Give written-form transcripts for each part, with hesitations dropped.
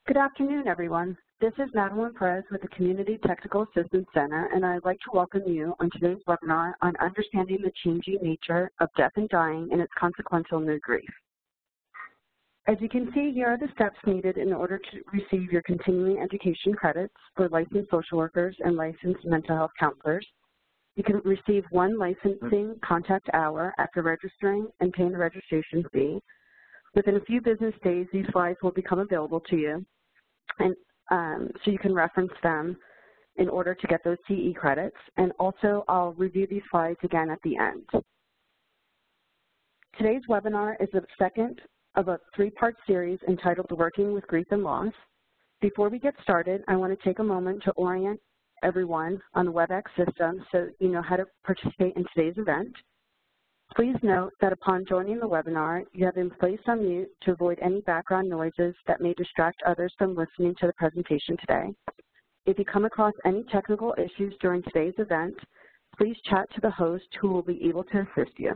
Good afternoon, everyone. This is Madeline Perez with the Community Technical Assistance Center, and I'd like to welcome you on today's webinar on understanding the changing nature of death and dying and its consequential new grief. As you can see, here are the steps needed in order to receive your continuing education credits for licensed social workers and licensed mental health counselors. You can receive one licensing contact hour after registering and paying the registration fee. Within a few business days, these slides will become available to you, and so you can reference them in order to get those CE credits. And also, I'll review these slides again at the end. Today's webinar is the second of a three-part series entitled Working with Grief and Loss. Before we get started, I want to take a moment to orient everyone on the WebEx system so you know how to participate in today's event. Please note that upon joining the webinar, you have been placed on mute to avoid any background noises that may distract others from listening to the presentation today. If you come across any technical issues during today's event, please chat to the host who will be able to assist you.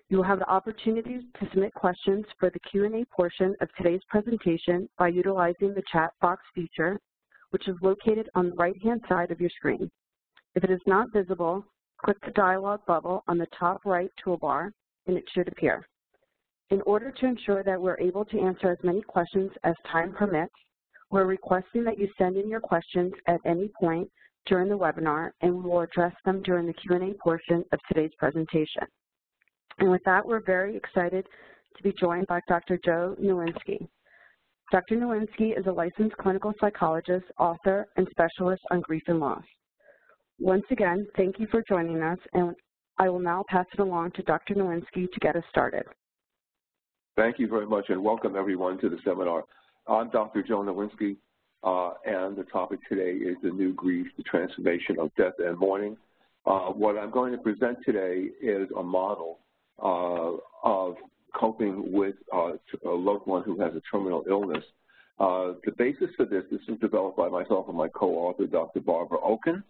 You will have the opportunity to submit questions for the Q&A portion of today's presentation by utilizing the chat box feature, which is located on the right-hand side of your screen. If it is not visible, click the dialog bubble on the top right toolbar, and it should appear. In order to ensure that we're able to answer as many questions as time permits, we're requesting that you send in your questions at any point during the webinar, and we will address them during the Q&A portion of today's presentation. And with that, we're very excited to be joined by Dr. Joe Nowinski. Dr. Nowinski is a licensed clinical psychologist, author, and specialist on grief and loss. Once again, thank you for joining us, and I will now pass it along to Dr. Nowinski to get us started. Thank you very much, and welcome everyone to the seminar. I'm Dr. Joe Nowinski, and the topic today is the new grief, the transformation of death and mourning. What I'm going to present today is a model of coping with a loved one who has a terminal illness. The basis for this was developed by myself and my co-author, Dr. Barbara Oken.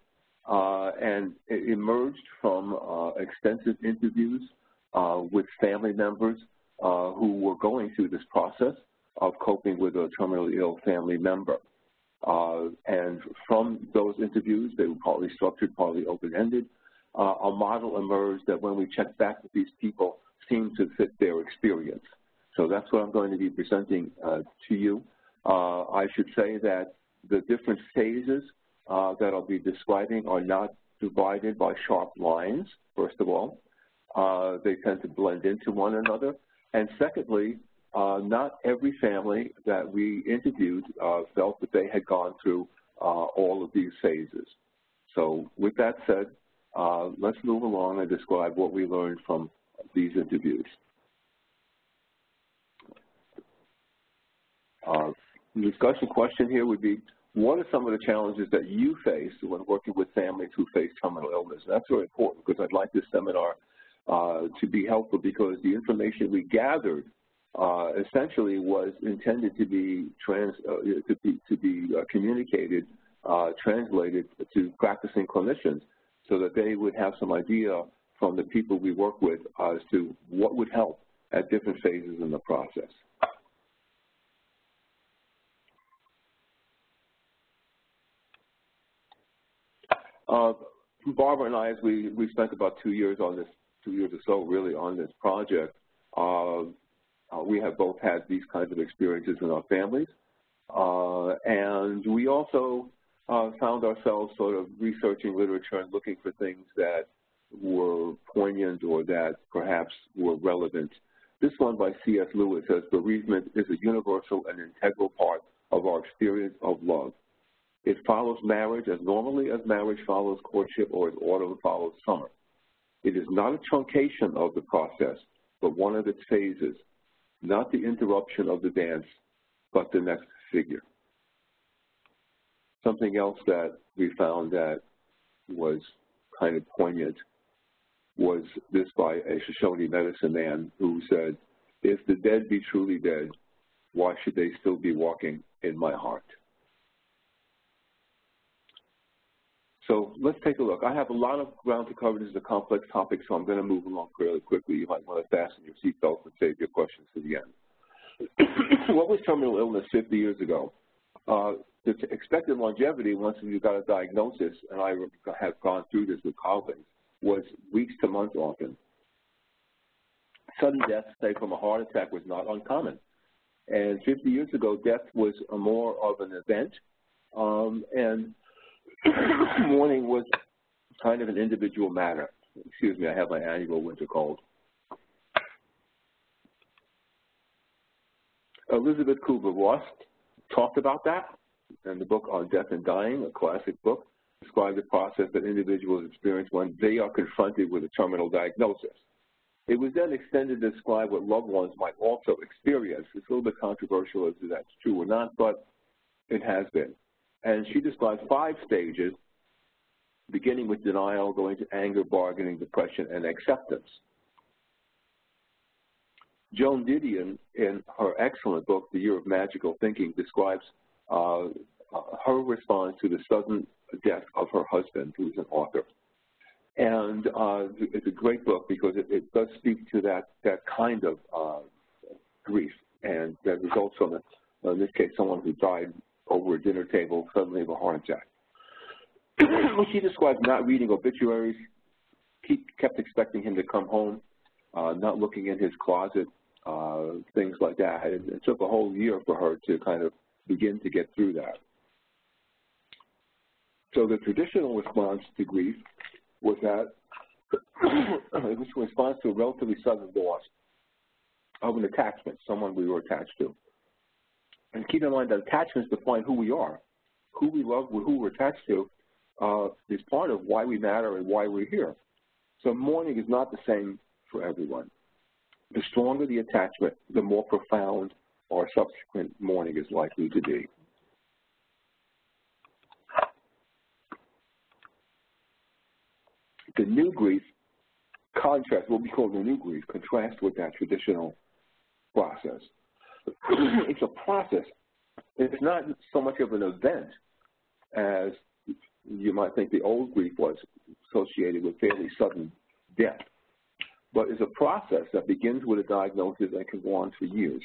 And it emerged from extensive interviews with family members who were going through this process of coping with a terminally ill family member. And from those interviews, they were partly structured, partly open-ended, a model emerged that when we checked back with these people seemed to fit their experience. So that's what I'm going to be presenting to you. I should say that the different phases that I'll be describing are not divided by sharp lines, first of all. They tend to blend into one another. And secondly, not every family that we interviewed felt that they had gone through all of these phases. So with that said, let's move along and describe what we learned from these interviews. The discussion question here would be, what are some of the challenges that you face when working with families who face terminal illness? And that's very important because I'd like this seminar to be helpful because the information we gathered essentially was intended to be communicated, translated to practicing clinicians so that they would have some idea from the people we work with as to what would help at different phases in the process. Barbara and I, as we spent about 2 years on this, 2 years or so really on this project, we have both had these kinds of experiences in our families. And we also found ourselves sort of researching literature and looking for things that were poignant or that perhaps were relevant. This one by C.S. Lewis says, bereavement is a universal and integral part of our experience of love. It follows marriage as normally as marriage follows courtship or as autumn follows summer. It is not a truncation of the process, but one of its phases, not the interruption of the dance, but the next figure. Something else that we found that was kind of poignant was this by a Shoshone medicine man who said, if the dead be truly dead, why should they still be walking in my heart? So let's take a look. I have a lot of ground to cover. This is a complex topic, so I'm going to move along fairly quickly. You might want to fasten your seatbelt and save your questions to the end. What was terminal illness 50 years ago? The expected longevity once you got a diagnosis, and I have gone through this with colleagues, was weeks to months often. Sudden death, say from a heart attack, was not uncommon. And 50 years ago, death was more of an event, and mourning was kind of an individual matter. Excuse me, I have my annual winter cold. Elizabeth Kubler-Ross talked about that in the book On Death and Dying, a classic book, described the process that individuals experience when they are confronted with a terminal diagnosis. It was then extended to describe what loved ones might also experience. It's a little bit controversial as to that's true or not, but it has been. And she describes 5 stages, beginning with denial, going to anger, bargaining, depression, and acceptance. Joan Didion, in her excellent book, The Year of Magical Thinking, describes her response to the sudden death of her husband, who's an author. And it's a great book because it does speak to that kind of grief and that results from, in this case, someone who died over a dinner table suddenly of a heart attack. She describes not reading obituaries, kept expecting him to come home, not looking in his closet, things like that. It took a whole year for her to kind of begin to get through that. So the traditional response to grief was that it was a response to a relatively sudden loss of an attachment, someone we were attached to. And keep in mind that attachments define who we are. Who we love, who we're attached to, is part of why we matter and why we're here. So mourning is not the same for everyone. The stronger the attachment, the more profound our subsequent mourning is likely to be. The new grief contrasts, what we call the new grief, contrasts with that traditional process. It's a process. It's not so much of an event as you might think the old grief was, associated with fairly sudden death. But it's a process that begins with a diagnosis and can go on for years.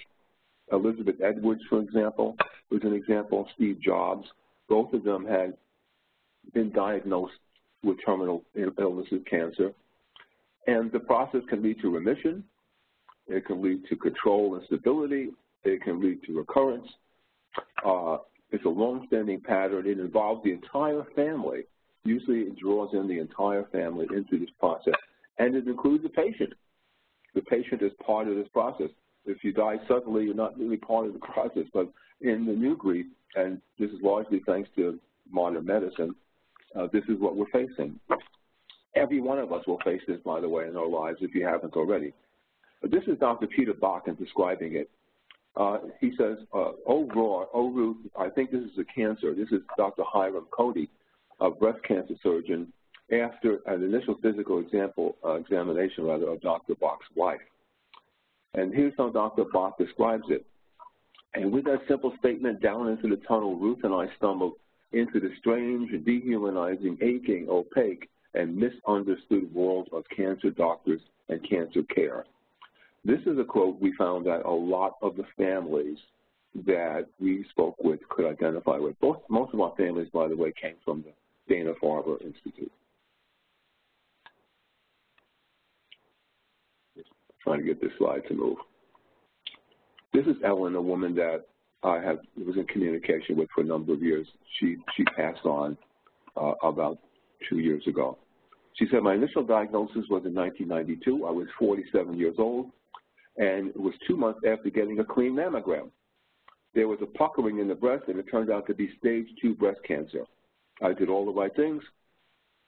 Elizabeth Edwards, for example, was an example. Steve Jobs, both of them had been diagnosed with terminal illnesses, cancer. And the process can lead to remission. It can lead to control and stability. It can lead to recurrence. It's a long-standing pattern. It involves the entire family. Usually it draws in the entire family into this process. And it includes the patient. The patient is part of this process. If you die suddenly, you're not really part of the process. But in the new grief, and this is largely thanks to modern medicine, this is what we're facing. Every one of us will face this, by the way, in our lives, if you haven't already. But this is Dr. Peter Bakken describing it. He says, oh, Ruth, I think this is a cancer. This is Dr. Hiram Cody, a breast cancer surgeon, after an initial physical examination of Dr. Bach's wife. And here's how Dr. Bach describes it. And with that simple statement, down into the tunnel, Ruth and I stumbled into the strange, dehumanizing, aching, opaque, and misunderstood world of cancer doctors and cancer care. This is a quote we found that a lot of the families that we spoke with could identify with. Most of our families, by the way, came from the Dana-Farber Institute. Trying to get this slide to move. This is Ellen, a woman that I was in communication with for a number of years. She passed on about 2 years ago. She said, my initial diagnosis was in 1992. I was 47 years old, and it was 2 months after getting a clean mammogram. There was a puckering in the breast, and it turned out to be stage 2 breast cancer. I did all the right things,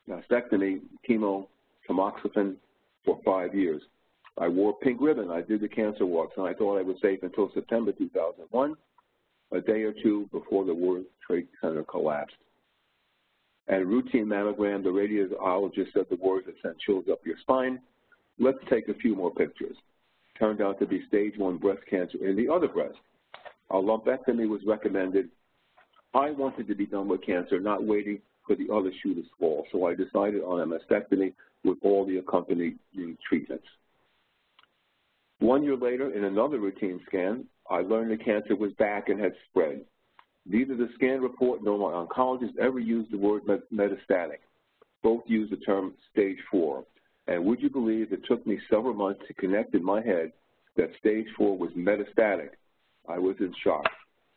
mastectomy, chemo, tamoxifen for 5 years. I wore pink ribbon. I did the cancer walks, and I thought I was safe until September 2001, a day or two before the World Trade Center collapsed. And routine mammogram, the radiologist said the words that sent chills up your spine. Let's take a few more pictures. Turned out to be stage 1 breast cancer in the other breast. A lumpectomy was recommended. I wanted to be done with cancer, not waiting for the other shoe to fall, so I decided on a mastectomy with all the accompanying treatments. 1 year later, in another routine scan, I learned the cancer was back and had spread. Neither the scan report nor my oncologist ever used the word metastatic. Both used the term stage 4. And would you believe it took me several months to connect in my head that stage 4 was metastatic? I was in shock.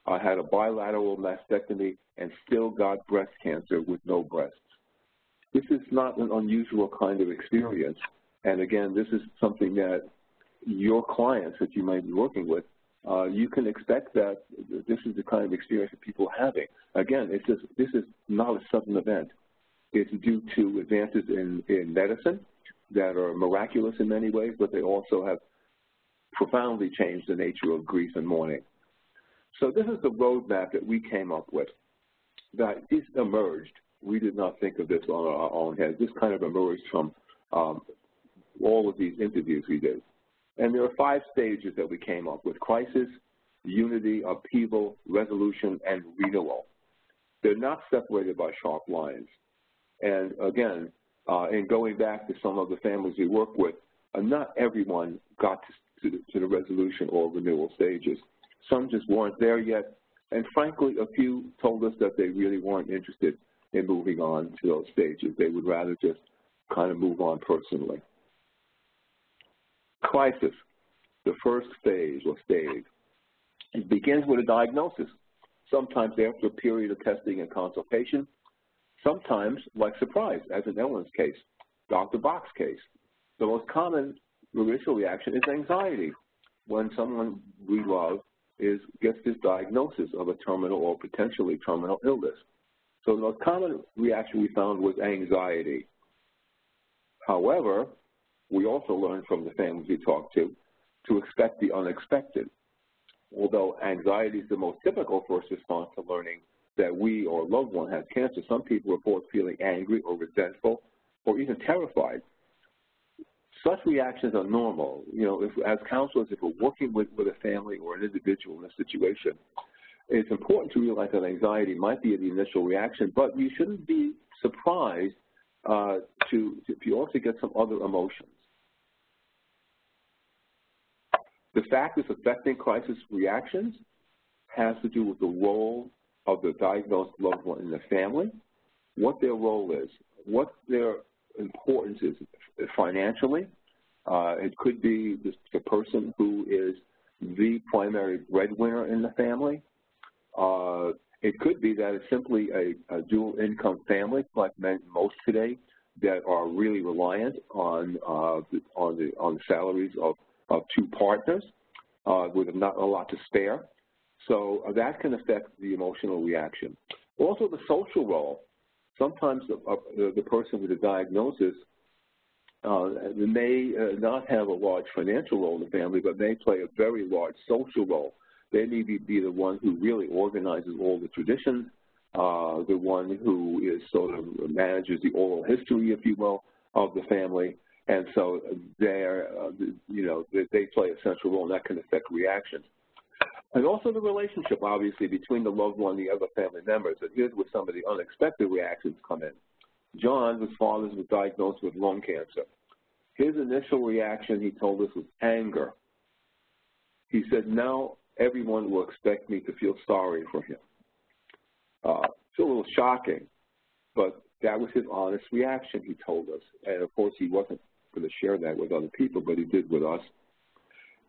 I had a bilateral mastectomy and still got breast cancer with no breasts. This is not an unusual kind of experience. And again, this is something that your clients that you might be working with, you can expect that this is the kind of experience that people are having. Again, this is not a sudden event. It's due to advances in medicine that are miraculous in many ways, but they also have profoundly changed the nature of grief and mourning. So this is the roadmap that we came up with that is emerged. We did not think of this on our own heads. This kind of emerged from all of these interviews we did. And there are 5 stages that we came up with: crisis, unity, upheaval, resolution, and renewal. They're not separated by sharp lines. And again, in going back to some of the families we work with, not everyone got to the resolution or renewal stages. Some just weren't there yet. And frankly, a few told us that they really weren't interested in moving on to those stages. They would rather just kind of move on personally. Crisis, the first phase or stage, it begins with a diagnosis, sometimes after a period of testing and consultation, sometimes like surprise, as in Ellen's case, Dr. Bach's case. The most common initial reaction is anxiety when someone we love gets this diagnosis of a terminal or potentially terminal illness. So the most common reaction we found was anxiety. However, we also learned from the families we talked to expect the unexpected. Although anxiety is the most typical first response to learning that we or a loved one has cancer, some people report feeling angry or resentful or even terrified. Such reactions are normal. You know, as counselors, if we're working with a family or an individual in a situation, it's important to realize that anxiety might be the initial reaction, but you shouldn't be surprised if you also get some other emotions. The factors affecting crisis reactions has to do with the role of the diagnosed loved one in the family, what their role is, what their importance is financially. It could be the person who is the primary breadwinner in the family. It could be that it's simply a dual income family, like most today, that are really reliant on the salaries of 2 partners with not a lot to spare. So that can affect the emotional reaction. Also the social role. Sometimes the person with a diagnosis may not have a large financial role in the family, but may play a very large social role. They may be the one who really organizes all the traditions, the one who is sort of manages the oral history, if you will, of the family. And so they play a central role, and that can affect reactions. And also the relationship, obviously, between the loved one and the other family members. And here's where some of the unexpected reactions come in. John, whose father was diagnosed with lung cancer. His initial reaction, he told us, was anger. He said, now everyone will expect me to feel sorry for him. It's a little shocking, but that was his honest reaction, he told us. And, of course, he wasn't going to share that with other people, but he did with us.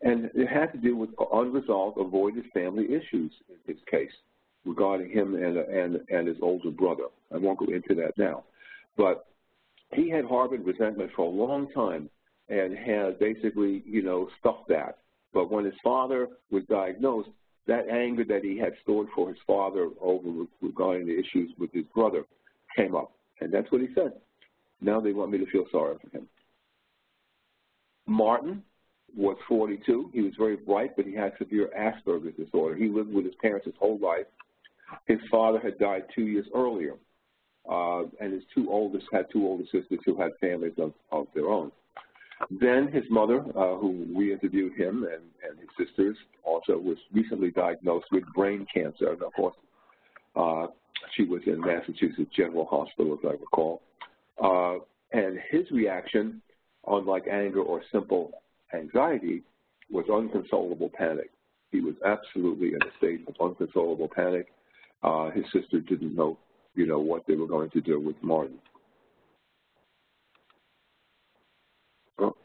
And it had to do with unresolved, avoided family issues in his case regarding him and his older brother. I won't go into that now. But he had harbored resentment for a long time and had basically, stuffed that. But when his father was diagnosed, that anger that he had stored for his father regarding the issues with his brother came up. And that's what he said. Now they want me to feel sorry for him. Martin was 42. He was very bright, but he had severe Asperger's disorder. He lived with his parents his whole life. His father had died 2 years earlier, and his two older sisters who had families of their own. Then his mother, who we interviewed him, and his sisters also was recently diagnosed with brain cancer. And of course, she was in Massachusetts General Hospital, as I recall. And his reaction, unlike anger or simple anxiety, was uncontrollable panic. He was absolutely in a state of uncontrollable panic. His sister didn't know, what they were going to do with Martin. Oh,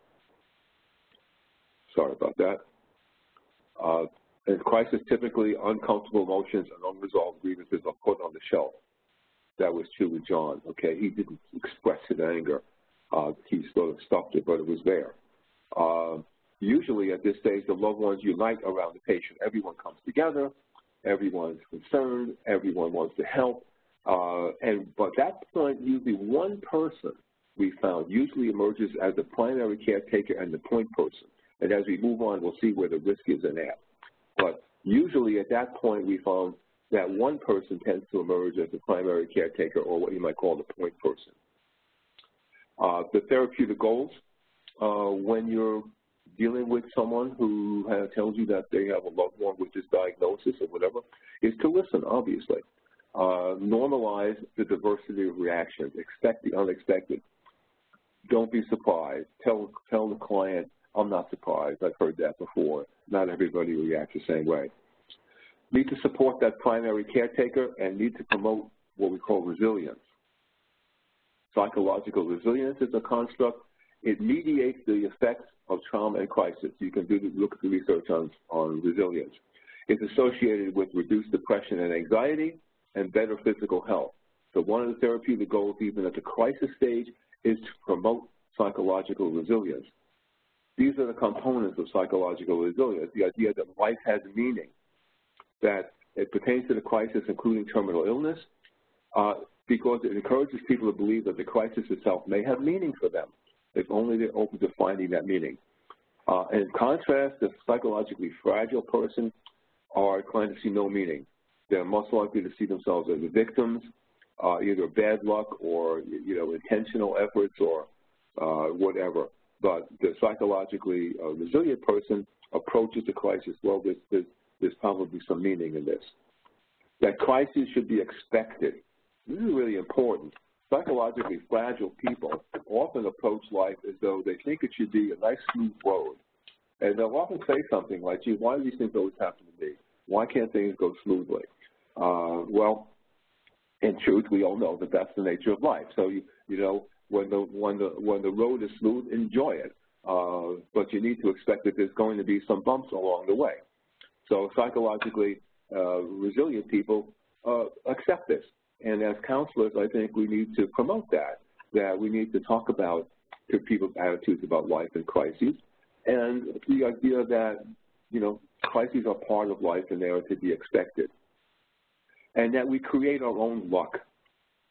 sorry about that. In crisis, typically uncomfortable emotions and unresolved grievances are put on the shelf. That was true with John, okay? He didn't express his anger. He sort of stuffed it, but it was there. Usually at this stage, the loved ones unite around the patient. Everyone comes together. Everyone's concerned. Everyone wants to help. But at that point, usually one person, we found, usually emerges as the primary caretaker and the point person. And as we move on, we'll see where the risk is in that. But usually at that point, we found that one person tends to emerge as the primary caretaker, or what you might call the point person. The therapeutic goals, when you're dealing with someone who tells you that they have a loved one with this diagnosis or whatever, is to listen, obviously. Normalize the diversity of reactions. Expect the unexpected. Don't be surprised. Tell the client, I'm not surprised. I've heard that before. Not everybody reacts the same way. Need to support that primary caretaker and need to promote what we call resilience. Psychological resilience is a construct. It mediates the effects of trauma and crisis. You can look at the research on resilience. It's associated with reduced depression and anxiety and better physical health. So one of the therapeutic goals, even at the crisis stage, is to promote psychological resilience. These are the components of psychological resilience, the idea that life has meaning, that it pertains to the crisis, including terminal illness, because it encourages people to believe that the crisis itself may have meaning for them, if only they're open to finding that meaning. In contrast, the psychologically fragile person are inclined to see no meaning. They're most likely to see themselves as the victims, either bad luck or intentional efforts or whatever. But the psychologically resilient person approaches the crisis, well, there's probably some meaning in this. That crisis should be expected. This is really important. Psychologically fragile people often approach life as though they think it should be a nice, smooth road. And they'll often say something like, gee, why do these things always happen to me? Why can't things go smoothly? Well, in truth, we all know that that's the nature of life. So, when the road is smooth, enjoy it. But you need to expect that there's going to be some bumps along the way. So psychologically resilient people accept this. And as counselors, I think we need to promote that we need to talk about to people's attitudes about life and crises, and the idea that, crises are part of life and they are to be expected. And that we create our own luck.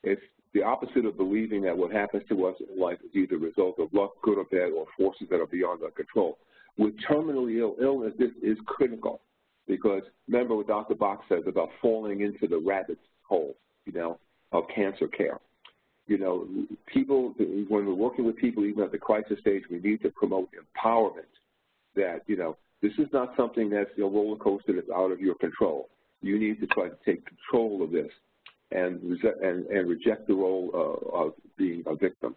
It's the opposite of believing that what happens to us in life is either a result of luck, good or bad, or forces that are beyond our control. With terminally ill illness, this is critical because remember what Dr. Bach says about falling into the rabbit's hole, of cancer care. People, when we're working with people, even at the crisis stage, we need to promote empowerment that, this is not something that's a roller coaster that's out of your control. You need to try to take control of this and reject the role of being a victim.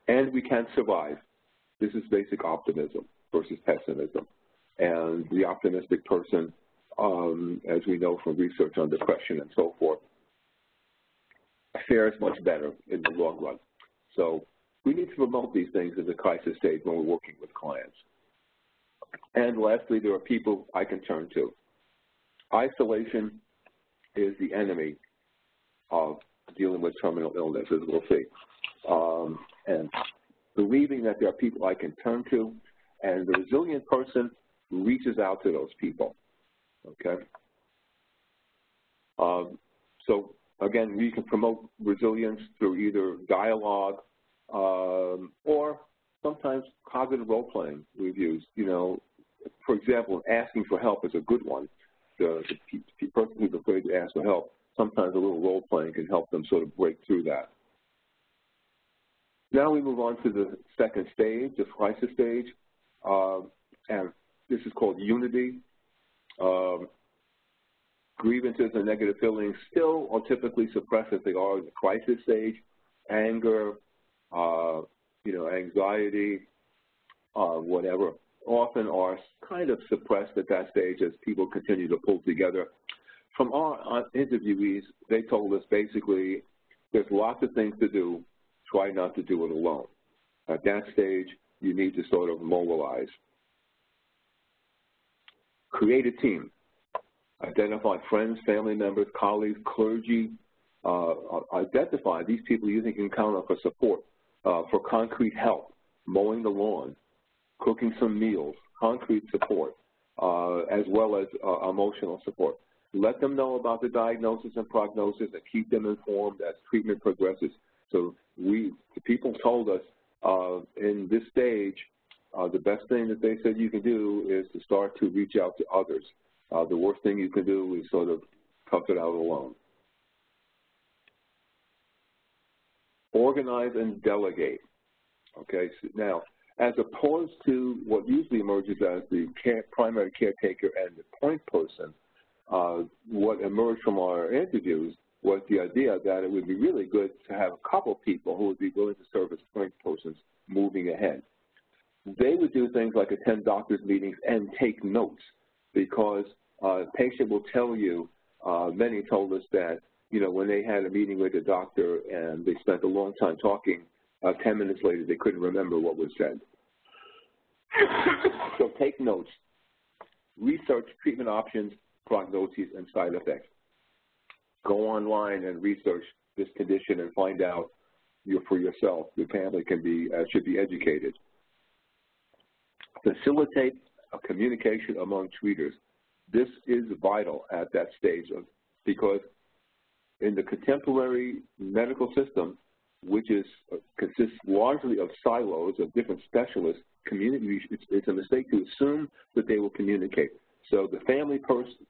And we can survive. This is basic optimism versus pessimism. And the optimistic person, as we know from research on depression and so forth, fares much better in the long run. So we need to promote these things in the crisis stage when we're working with clients. And lastly, there are people I can turn to. Isolation is the enemy of dealing with terminal illness, as we'll see. And believing that there are people I can turn to, and the resilient person reaches out to those people, okay? So again, we can promote resilience through either dialogue or sometimes cognitive role-playing we've used. For example, asking for help is a good one. The person who's afraid to ask for help, sometimes a little role-playing can help them sort of break through that. Now we move on to the second stage, the crisis stage, and this is called unity. Grievances and negative feelings still are typically suppressed as they are in the crisis stage. Anger, anxiety, whatever. often are kind of suppressed at that stage as people continue to pull together. From our interviewees, they told us basically there's lots of things to do, try not to do it alone. At that stage, you need to sort of mobilize. Create a team. Identify friends, family members, colleagues, clergy. Identify these people you think you can count on for support, for concrete help, mowing the lawn, cooking some meals, concrete support, as well as emotional support. Let them know about the diagnosis and prognosis and keep them informed as treatment progresses. So the people told us in this stage, the best thing that they said you can do is to start to reach out to others. The worst thing you can do is sort of tough it out alone. Organize and delegate. Okay, so now, as opposed to what usually emerges as the primary caretaker and the point person, what emerged from our interviews was the idea that it would be really good to have a couple people who would be willing to serve as point persons moving ahead. They would do things like attend doctor's meetings and take notes, because a patient will tell you, many told us that, you know, when they had a meeting with a doctor and they spent a long time talking, 10 minutes later they couldn't remember what was said. So take notes. Research treatment options, prognoses, and side effects. Go online and research this condition and find out for yourself. Your family should be educated. Facilitate a communication among treaters. This is vital at that stage because in the contemporary medical system, which consists largely of silos of different specialists, it's a mistake to assume that they will communicate. So the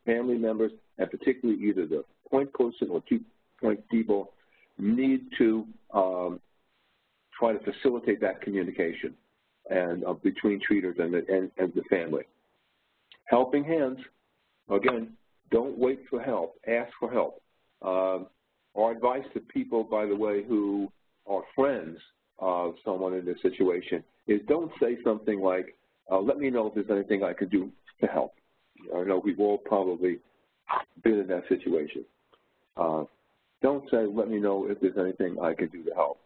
family members, and particularly either the point person or 2 point people, need to try to facilitate that communication and between treaters and the family. Helping hands. Again, don't wait for help. Ask for help. Our advice to people, by the way, who are friends of someone in this situation is don't say something like, let me know if there's anything I can do to help. I know we've all probably been in that situation. Don't say, let me know if there's anything I can do to help.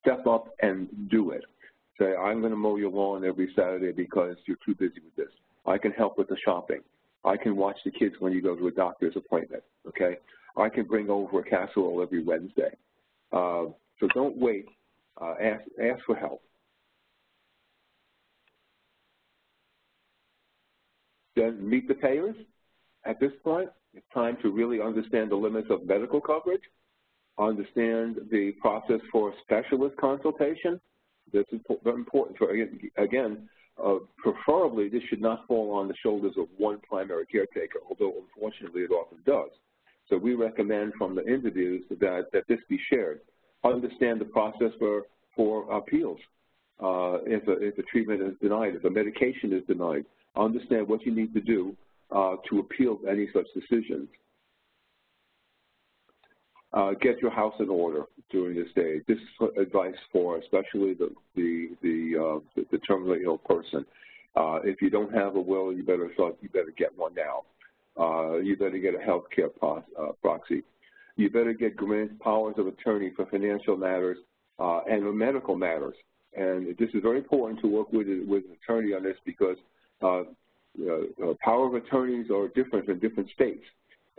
Step up and do it. Say, I'm going to mow your lawn every Saturday because you're too busy with this. I can help with the shopping. I can watch the kids when you go to a doctor's appointment, okay? I can bring over a casserole every Wednesday. So don't wait. Ask for help. Then meet the payers. At this point, it's time to really understand the limits of medical coverage, understand the process for specialist consultation. This is very important. Again, preferably, this should not fall on the shoulders of one primary caretaker, although unfortunately it often does. So we recommend from the interviews that this be shared. Understand the process for appeals. If a treatment is denied, if a medication is denied, understand what you need to do to appeal any such decisions. Get your house in order during this stage. This is advice for especially the terminally ill person. If you don't have a will, you better get one now. You better get a health care proxy. You better get granted powers of attorney for financial matters and medical matters. And this is very important to work with an attorney on this because power of attorneys are different in different states.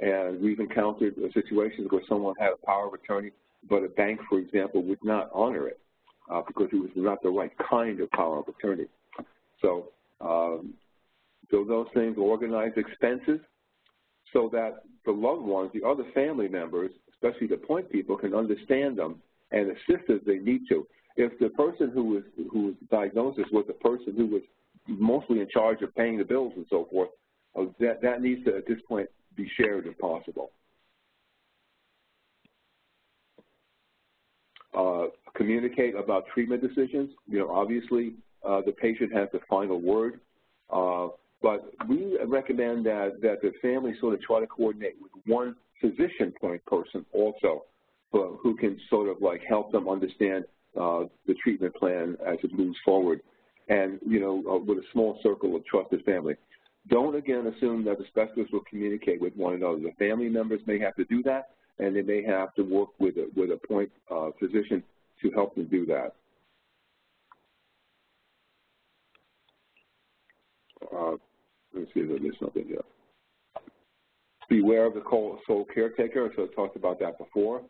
And we've encountered situations where someone had a power of attorney, but a bank, for example, would not honor it because it was not the right kind of power of attorney. So those things, organize expenses so that the loved ones, the other family members, especially the point people, can understand them and assist as they need to. If the person who was diagnosed was the person who was mostly in charge of paying the bills and so forth, that needs to, at this point, be shared if possible. Communicate about treatment decisions. Obviously, the patient has the final word, but we recommend that the family sort of try to coordinate with one physician point person also, who can sort of like help them understand the treatment plan as it moves forward. and, with a small circle of trusted family. Don't, again, assume that the specialists will communicate with one another. The family members may have to do that, and they may have to work with a point physician to help them do that. Let me see if I missed something here. Beware of the sole caretaker, so I talked about that before.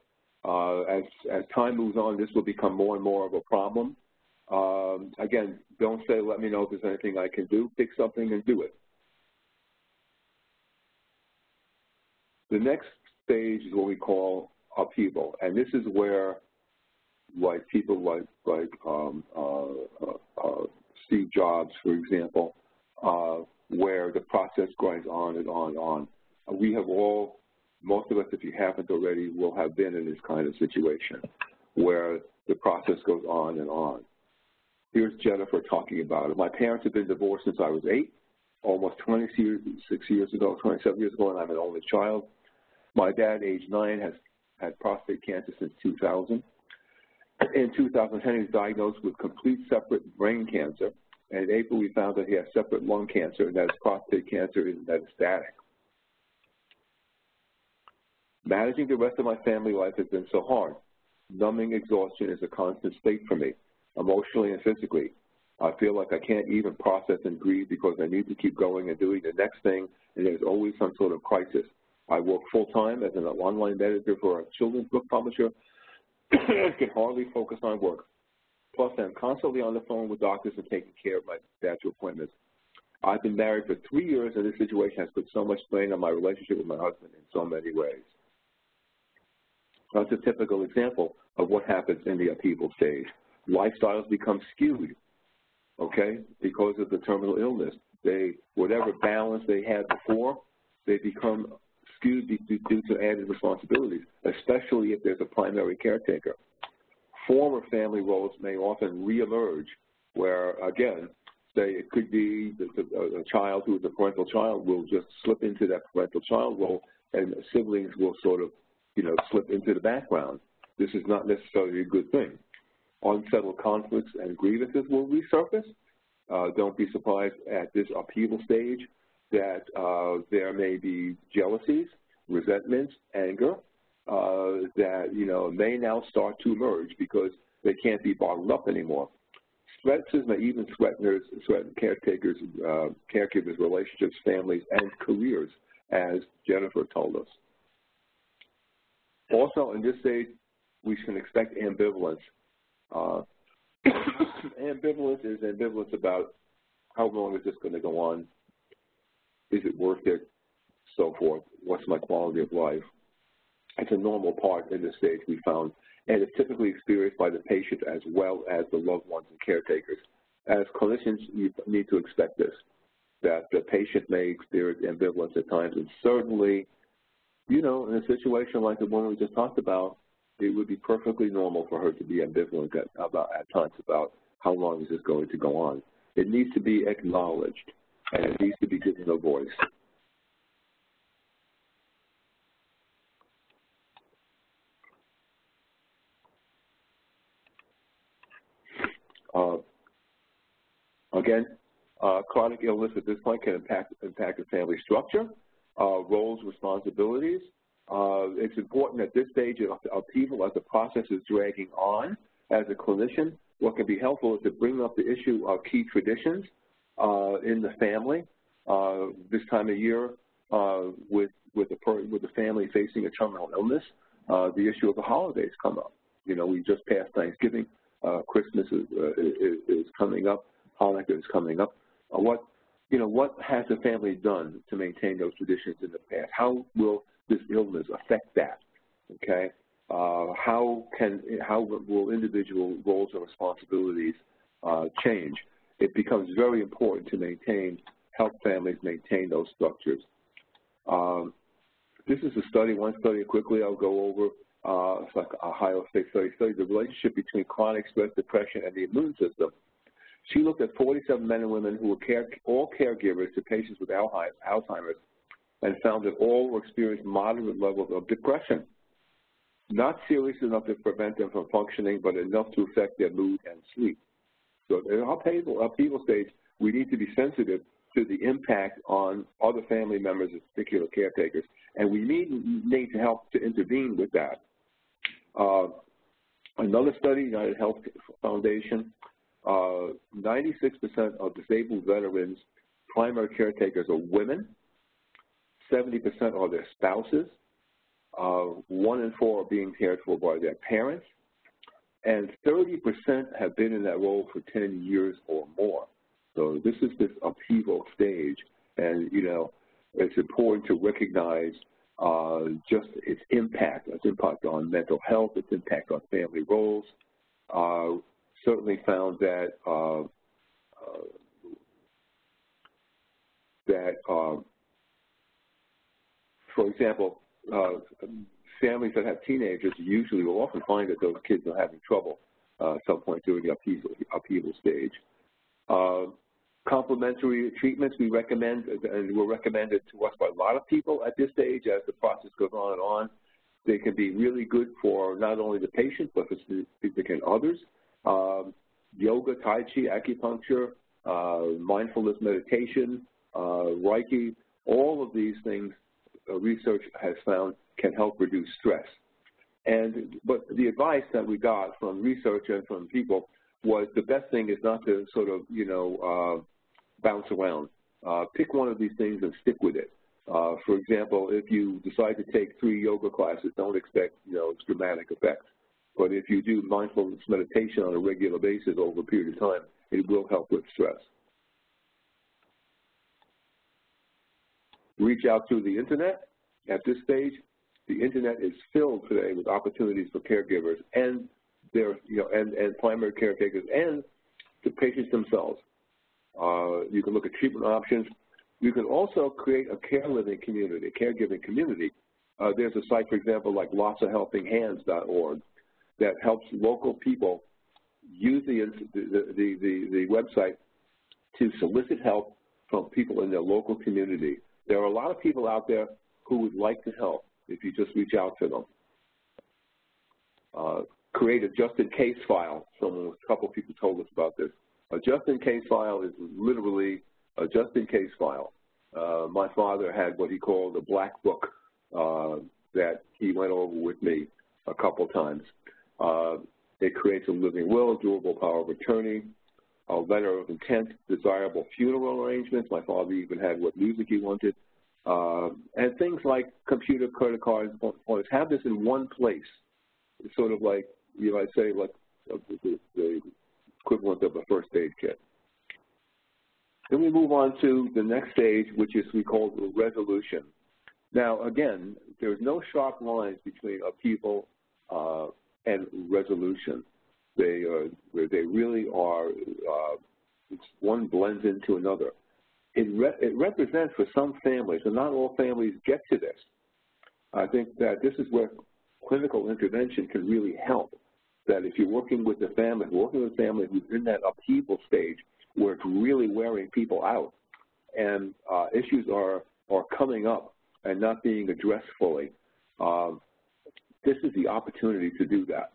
As time moves on, this will become more and more of a problem. Again, don't say, let me know if there's anything I can do. Pick something and do it. The next stage is what we call upheaval, and this is where people like Steve Jobs, for example, where the process goes on and on and on. We have all, most of us, if you haven't already, will have been in this kind of situation where the process goes on and on. Here's Jennifer talking about it. My parents have been divorced since I was 8, almost 26 years ago, 27 years ago, and I'm an only child. My dad, age 9, has had prostate cancer since 2000. In 2010, he was diagnosed with complete separate brain cancer. And in April, we found that he has separate lung cancer, and that his prostate cancer is metastatic. Managing the rest of my family life has been so hard. Numbing exhaustion is a constant state for me, emotionally and physically. I feel like I can't even process and grieve because I need to keep going and doing the next thing, and there's always some sort of crisis. I work full-time as an online editor for a children's book publisher and can hardly focus on work. Plus, I'm constantly on the phone with doctors and taking care of my dad's appointments. I've been married for 3 years, and this situation has put so much strain on my relationship with my husband in so many ways. That's a typical example of what happens in the upheaval stage. Lifestyles become skewed, okay, because of the terminal illness. Whatever balance they had before, they become skewed due to added responsibilities, especially if there's a primary caretaker. Former family roles may often reemerge where, again, say it could be a child who is a parental child will just slip into that parental child role, and siblings will sort of, slip into the background. This is not necessarily a good thing. Unsettled conflicts and grievances will resurface. Don't be surprised at this upheaval stage that there may be jealousies, resentments, anger that, may now start to emerge because they can't be bottled up anymore. Stresses may even threaten caretakers, caregivers, relationships, families, and careers, as Jennifer told us. Also, in this stage, we can expect ambivalence. Ambivalence is ambivalence about how long is this going to go on, is it worth it, so forth, what's my quality of life. It's a normal part in this stage we found, and it's typically experienced by the patient as well as the loved ones and caretakers. As clinicians, you need to expect this, that the patient may experience ambivalence at times, and certainly, in a situation like the one we just talked about, it would be perfectly normal for her to be ambivalent at times about how long is this going to go on. It needs to be acknowledged, and it needs to be given a voice. Again, chronic illness at this point can impact the family structure, roles, responsibilities. It's important at this stage of upheaval, as the process is dragging on, as a clinician, what can be helpful is to bring up the issue of key traditions in the family. This time of year, with the family facing a terminal illness, the issue of the holidays come up. We just passed Thanksgiving. Christmas is coming up. Hanukkah is coming up. What has the family done to maintain those traditions in the past? How will this illness affect that? Okay. How will individual roles and responsibilities change? It becomes very important to help families maintain those structures. This is a study, one study quickly I'll go over. It's like a Ohio State study, the relationship between chronic stress, depression, and the immune system. She looked at 47 men and women who were all caregivers to patients with Alzheimer's, and found that all experienced moderate levels of depression. Not serious enough to prevent them from functioning, but enough to affect their mood and sleep. So in our upheaval stage, we need to be sensitive to the impact on other family members, particular caretakers, and we need to help to intervene with that. Another study, United Health Foundation, 96% of disabled veterans' primary caretakers are women, 70% are their spouses, 1 in 4 are being cared for by their parents, and 30% have been in that role for 10 years or more. So this is this upheaval stage, and it's important to recognize just its impact on mental health, its impact on family roles. Certainly found that for example, families that have teenagers usually will often find that those kids are having trouble at some point during the upheaval stage. Complementary treatments we recommend, and were recommended to us by a lot of people at this stage as the process goes on and on. They can be really good for not only the patient, but for significant others. Yoga, Tai Chi, acupuncture, mindfulness meditation, Reiki, all of these things research has found can help reduce stress. But the advice that we got from research and from people was the best thing is not to sort of, bounce around. Pick one of these things and stick with it. For example, if you decide to take 3 yoga classes, don't expect, dramatic effects. But if you do mindfulness meditation on a regular basis over a period of time, it will help with stress. Reach out through the internet. At this stage, the internet is filled today with opportunities for caregivers and their, and primary caretakers and the patients themselves. You can look at treatment options. You can also create a caregiving community. There's a site, for example, like lotsofhelpinghands.org that helps local people use the website to solicit help from people in their local community. There are a lot of people out there who would like to help if you just reach out to them. Create a just-in-case file. A couple of people told us about this. A just-in-case file is literally a just-in-case file. My father had what he called a black book that he went over with me a couple times. It creates a living will, durable power of attorney, a letter of intent, desirable funeral arrangements. My father even had what music he wanted. And things like computer, credit cards, points. Have this in one place. It's sort of like, I'd say like the equivalent of a first aid kit. Then we move on to the next stage, which is we call the resolution. Now, again, there's no sharp lines between upheaval and resolution. They really are, one blends into another. It represents for some families, and not all families get to this. I think that this is where clinical intervention can really help. That if you're working with a family who's in that upheaval stage where it's really wearing people out, and issues are coming up and not being addressed fully, this is the opportunity to do that.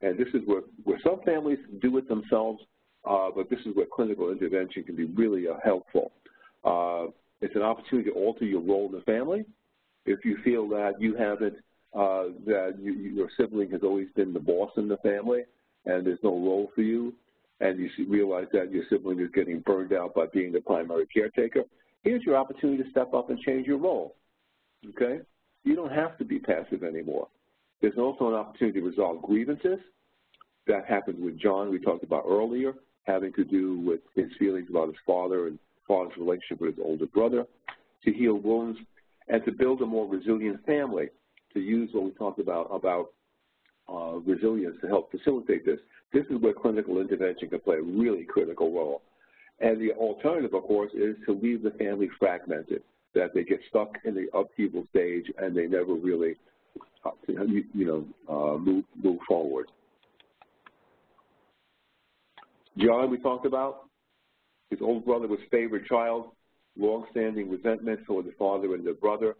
And this is where some families do it themselves, but this is where clinical intervention can be really helpful. It's an opportunity to alter your role in the family. If you feel that you haven't, your sibling has always been the boss in the family and there's no role for you, and you realize that your sibling is getting burned out by being the primary caretaker, here's your opportunity to step up and change your role, okay? You don't have to be passive anymore. There's also an opportunity to resolve grievances. That happened with John, we talked about earlier, having to do with his feelings about his father and father's relationship with his older brother, to heal wounds, and to build a more resilient family, to use what we talked about resilience to help facilitate this. This is where clinical intervention can play a really critical role. And the alternative, of course, is to leave the family fragmented, that they get stuck in the upheaval stage and they never really, move forward. John, we talked about, his older brother was favorite child, long-standing resentment toward the father and the brother.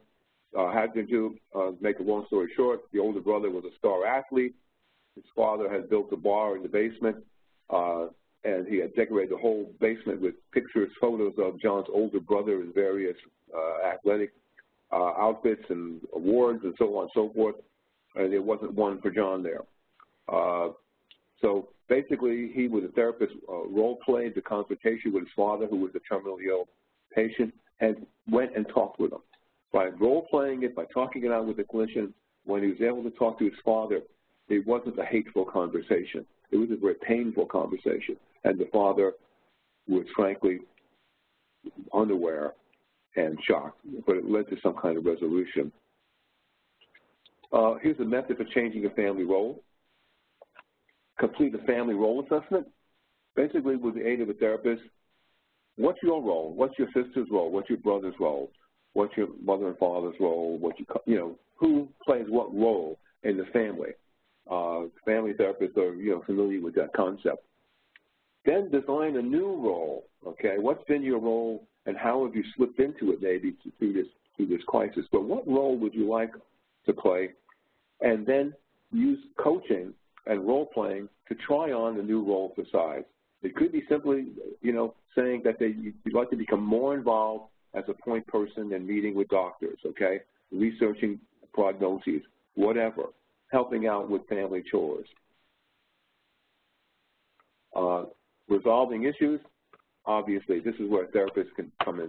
Had to make a long story short, the older brother was a star athlete. His father had built a bar in the basement, and he had decorated the whole basement with pictures, photos of John's older brother in various athletic outfits and awards and so on and so forth, and there wasn't one for John there. So basically, he, with a therapist, role-played the consultation with his father, who was a terminally ill patient, and went and talked with him. By role-playing it, by talking it out with the clinician, when he was able to talk to his father, it wasn't a hateful conversation. It was a very painful conversation, and the father was frankly unaware and shocked, but it led to some kind of resolution. Here's a method for changing a family role. Complete a family role assessment. Basically, with the aid of a therapist, what's your role? What's your sister's role? What's your brother's role? What's your mother and father's role? Who plays what role in the family? Family therapists are, familiar with that concept. Then design a new role. Okay, what's been your role, and how have you slipped into it maybe through this crisis? But what role would you like to play? And then use coaching and role-playing to try on the new role for size. It could be simply, saying that you'd like to become more involved as a point person and meeting with doctors, okay, researching prognoses, whatever, helping out with family chores. Resolving issues, obviously, this is where therapists can come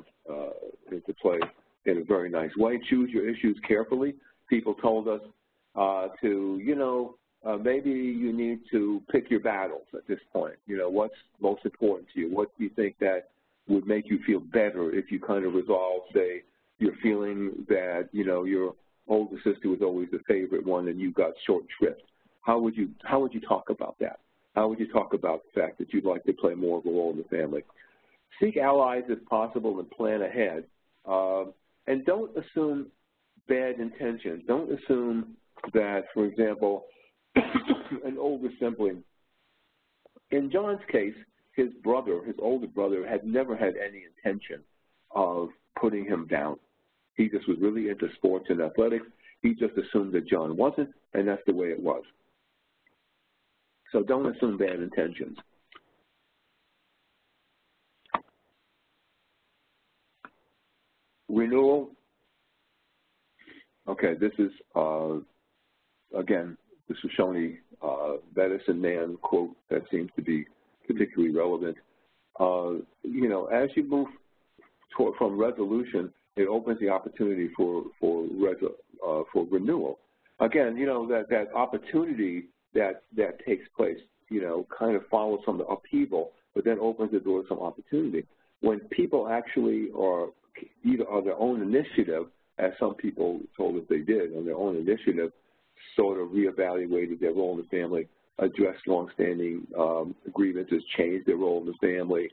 into play in a very nice way. Choose your issues carefully. People told us maybe you need to pick your battles at this point. What's most important to you? What do you think that would make you feel better if you kind of resolve, say, you're feeling that, your older sister was always the favorite one and you got short shrift? How would you talk about that? How would you talk about the fact that you'd like to play more of a role in the family? Seek allies if possible and plan ahead. And don't assume bad intentions. Don't assume that, for example, an older sibling. In John's case, his older brother, had never had any intention of putting him down. He just was really into sports and athletics. He just assumed that John wasn't, and that's the way it was. So don't assume bad intentions. Renewal. Okay, this is, again, this is Shoshone Medicine Man quote that seems to be particularly relevant. As you move from resolution, it opens the opportunity for renewal. Again, that opportunity that takes place, kind of follows from the upheaval, but then opens the door to some opportunity. When people actually are either on their own initiative, as some people told us they did, on their own initiative, sort of reevaluated their role in the family, addressed longstanding grievances, changed their role in the family,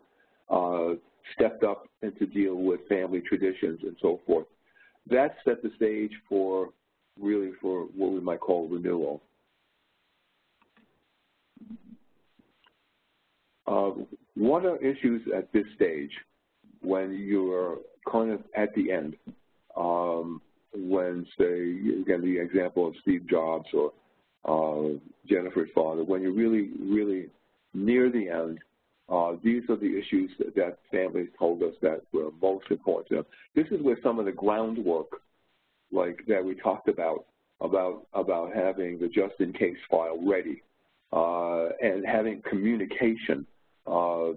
stepped up and to deal with family traditions and so forth. That set the stage for what we might call renewal. What are issues at this stage when you're kind of at the end? When, say, again, the example of Steve Jobs or Jennifer's father, when you're really, really near the end, these are the issues that families told us that were most important to them. This is where some of the groundwork, like that we talked about having the just-in-case file ready and having communication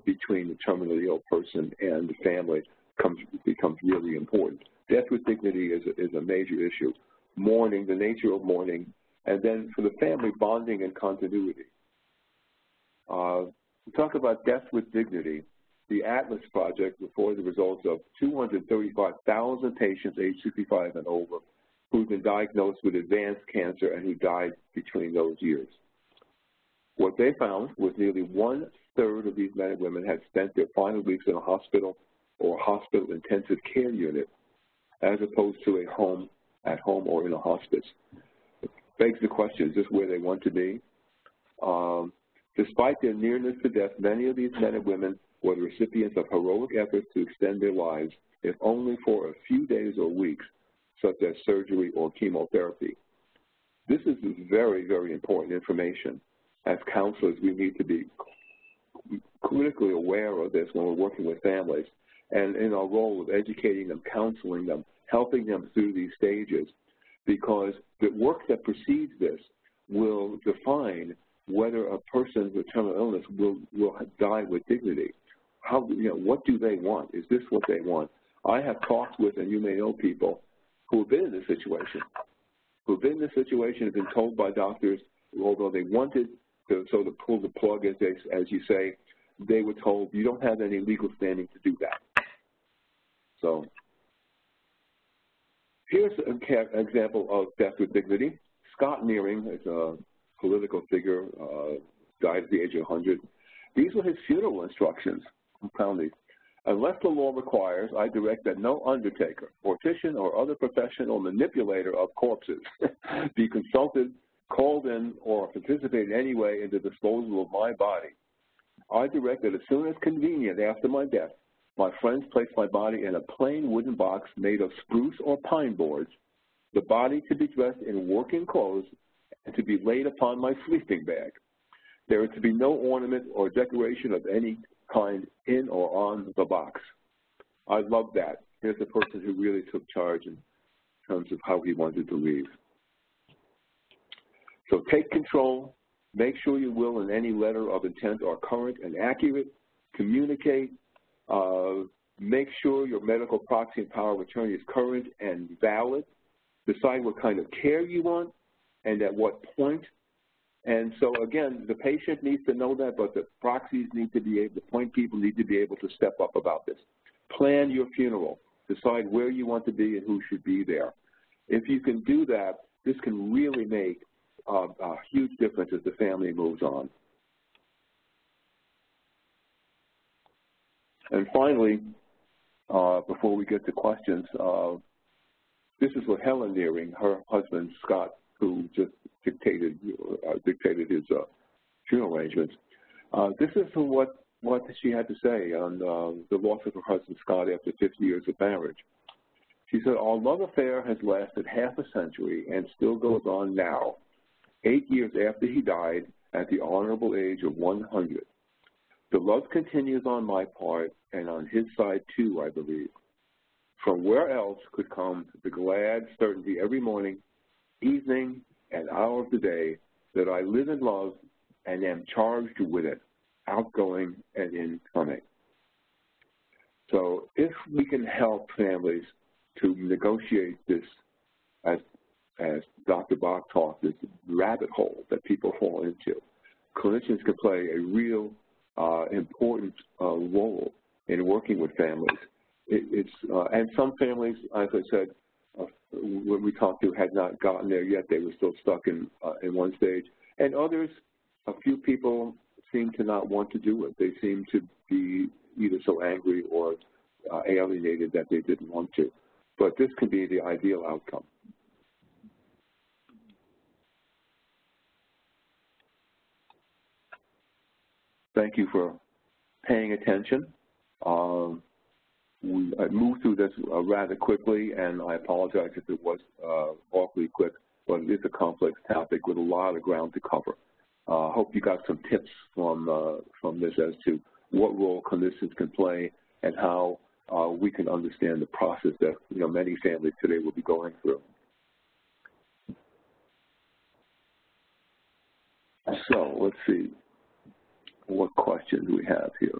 between the terminally ill person and the family becomes really important. Death with dignity is a major issue. Mourning, the nature of mourning, and then for the family, bonding and continuity. We talk about death with dignity. The Atlas Project reported the results of 235,000 patients aged 65 and over who've been diagnosed with advanced cancer and who died between those years. What they found was nearly 1/3 of these men and women had spent their final weeks in a hospital or hospital intensive care unit, as opposed to at home or in a hospice. It begs the question, is this where they want to be? Despite their nearness to death, many of these men and women were the recipients of heroic efforts to extend their lives, if only for a few days or weeks, such as surgery or chemotherapy. This is very, very important information. As counselors, we need to be critically aware of this when we're working with families, and in our role of educating them, counseling them, helping them through these stages, because the work that precedes this will define whether a person with terminal illness will die with dignity. How, what do they want? Is this what they want? I have talked with, and you may know people who have been in this situation, have been told by doctors, although they wanted to sort of pull the plug, as you say, they were told, you don't have any legal standing to do that. So here's an example of death with dignity. Scott Nearing is a political figure, died at the age of 100. These were his funeral instructions. Found these. Unless the law requires, I direct that no undertaker, mortician, or other professional manipulator of corpses be consulted, called in, or participate in any way in the disposal of my body. I direct that as soon as convenient after my death, my friends place my body in a plain wooden box made of spruce or pine boards, the body to be dressed in working clothes, and to be laid upon my sleeping bag. There is to be no ornament or decoration of any kind in or on the box. I love that. Here's a person who really took charge in terms of how he wanted to leave. So take control. Make sure your will and any letter of intent are current and accurate. Communicate. Make sure your medical proxy and power of attorney is current and valid. Decide what kind of care you want and at what point. And so, again, the patient needs to know that, but the proxies need to be able, the point people need to be able to step up about this. Plan your funeral. Decide where you want to be and who should be there. If you can do that, this can really make a huge difference as the family moves on. And finally, before we get to questions, this is what Helen Nearing, her husband, Scott, who just dictated his funeral arrangements. This is what she had to say on the loss of her husband, Scott, after 50 years of marriage. She said, our love affair has lasted half a century and still goes on now, 8 years after he died at the honorable age of 100. The love continues on my part and on his side too, I believe. From where else could come the glad certainty every morning, evening, and hour of the day that I live in love and am charged with it, outgoing and incoming. So if we can help families to negotiate this, as Dr. Bach talked, this rabbit hole that people fall into, clinicians can play a real important role in working with families. And some families, as I said, when we talked to, had not gotten there yet. They were still stuck in one stage. And others, a few people seem to not want to do it. They seem to be either so angry or alienated that they didn't want to. But this can be the ideal outcome. Thank you for paying attention. I moved through this rather quickly, and I apologize if it was awfully quick, but it is a complex topic with a lot of ground to cover. I hope you got some tips from this as to what role clinicians can play and how we can understand the process that many families today will be going through. So let's see what questions we have here.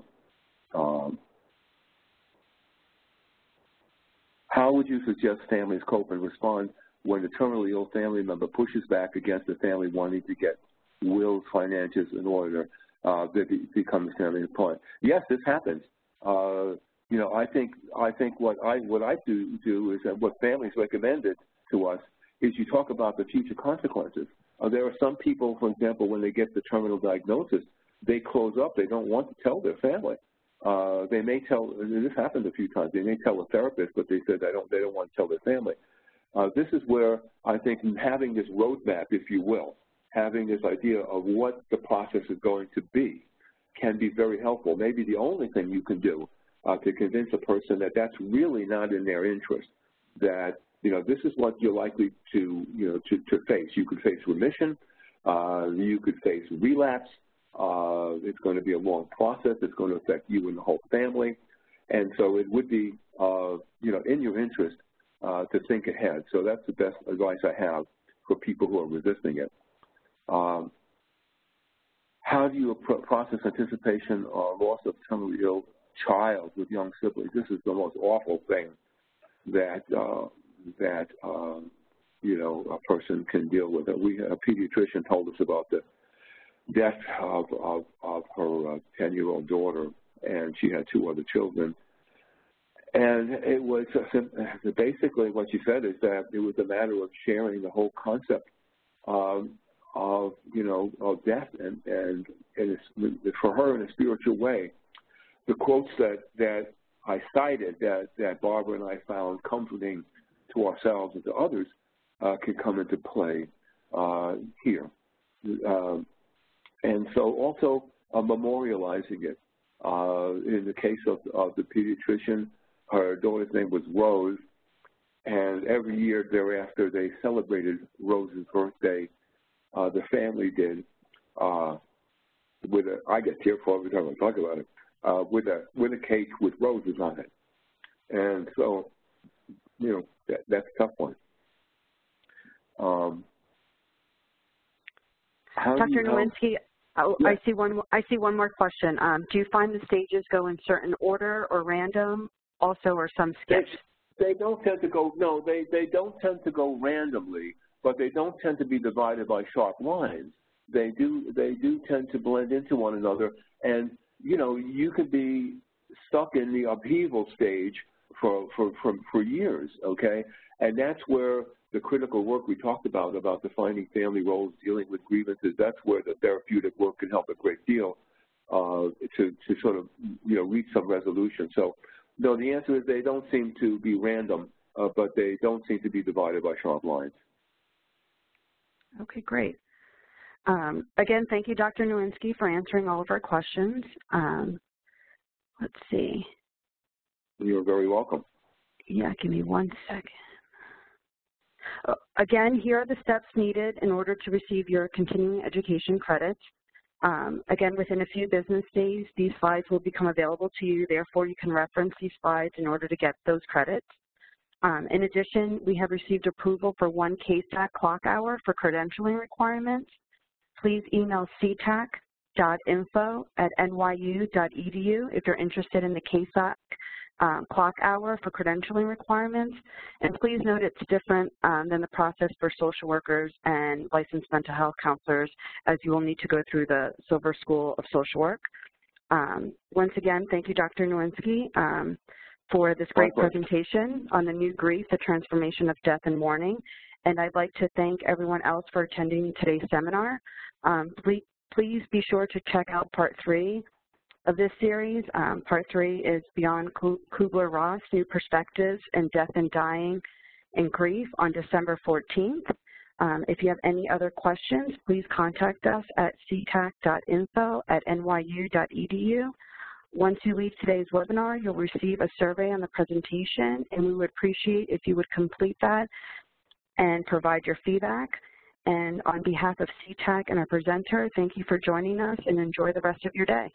How would you suggest families cope and respond when the terminally ill family member pushes back against the family wanting to get wills, finances in order that becomes family important? Yes, this happens. I think what I do is that what families recommended to us is you talk about the future consequences. There are some people, for example, when they get the terminal diagnosis, they close up. They don't want to tell their family. They may tell, and this happens a few times, they may tell a therapist, but they said they don't want to tell their family. This is where I think having this roadmap, if you will, having this idea of what the process is going to be can be very helpful. Maybe the only thing you can do to convince a person that that's really not in their interest, that this is what you're likely to face. You could face remission, you could face relapse, It's going to be a long process. It's going to affect you and the whole family. And so it would be, in your interest to think ahead. So that's the best advice I have for people who are resisting it. How do you process anticipation or loss of terminally ill child with young siblings? This is the most awful thing that a person can deal with. A pediatrician told us about the death of her 10-year-old daughter, and she had 2 other children. And it was basically what she said is that it was a matter of sharing the whole concept of death, and it's for her in a spiritual way. The quotes that I cited that Barbara and I found comforting to ourselves and to others can come into play here. And so also memorializing it. In the case of the pediatrician, her daughter's name was Rose, and every year thereafter they celebrated Rose's birthday. The family did I get tearful every time I talk about it, with a cake with roses on it. And so, that's a tough one. Dr. Nowinski, yeah. I see one more question. Do you find the stages go in certain order or random, also, or some skipped? They don't tend to go. No, they don't tend to go randomly, but they don't tend to be divided by sharp lines. They do tend to blend into one another, and you could be stuck in the upheaval stage for years. Okay, and that's where the critical work we talked about defining family roles, dealing with grievances, that's where the therapeutic work can help a great deal to sort of, reach some resolution. So, no, the answer is they don't seem to be random, but they don't seem to be divided by sharp lines. Okay, great. Again, thank you, Dr. Nowinski, for answering all of our questions. Let's see. You're very welcome. Yeah, give me 1 second. Again, here are the steps needed in order to receive your continuing education credits. Again, within a few business days, these slides will become available to you. Therefore, you can reference these slides in order to get those credits. In addition, we have received approval for 1 KSAC clock hour for credentialing requirements. Please email ctac.info@nyu.edu if you're interested in the KSAC clock hour for credentialing requirements. And please note it's different than the process for social workers and licensed mental health counselors, as you will need to go through the Silver School of Social Work. Once again, thank you, Dr. Nowinski, for this great presentation on the new grief, the transformation of death and mourning. And I'd like to thank everyone else for attending today's seminar. Please be sure to check out Part 3 of this series. Part 3 is Beyond Kubler-Ross, New Perspectives in Death and Dying and Grief on December 14th. If you have any other questions, please contact us at ctac.info@nyu.edu. Once you leave today's webinar, you'll receive a survey on the presentation, and we would appreciate if you would complete that and provide your feedback. And on behalf of CTAC and our presenter, thank you for joining us, and enjoy the rest of your day.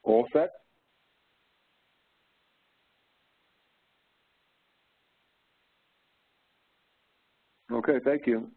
All set? Okay, thank you.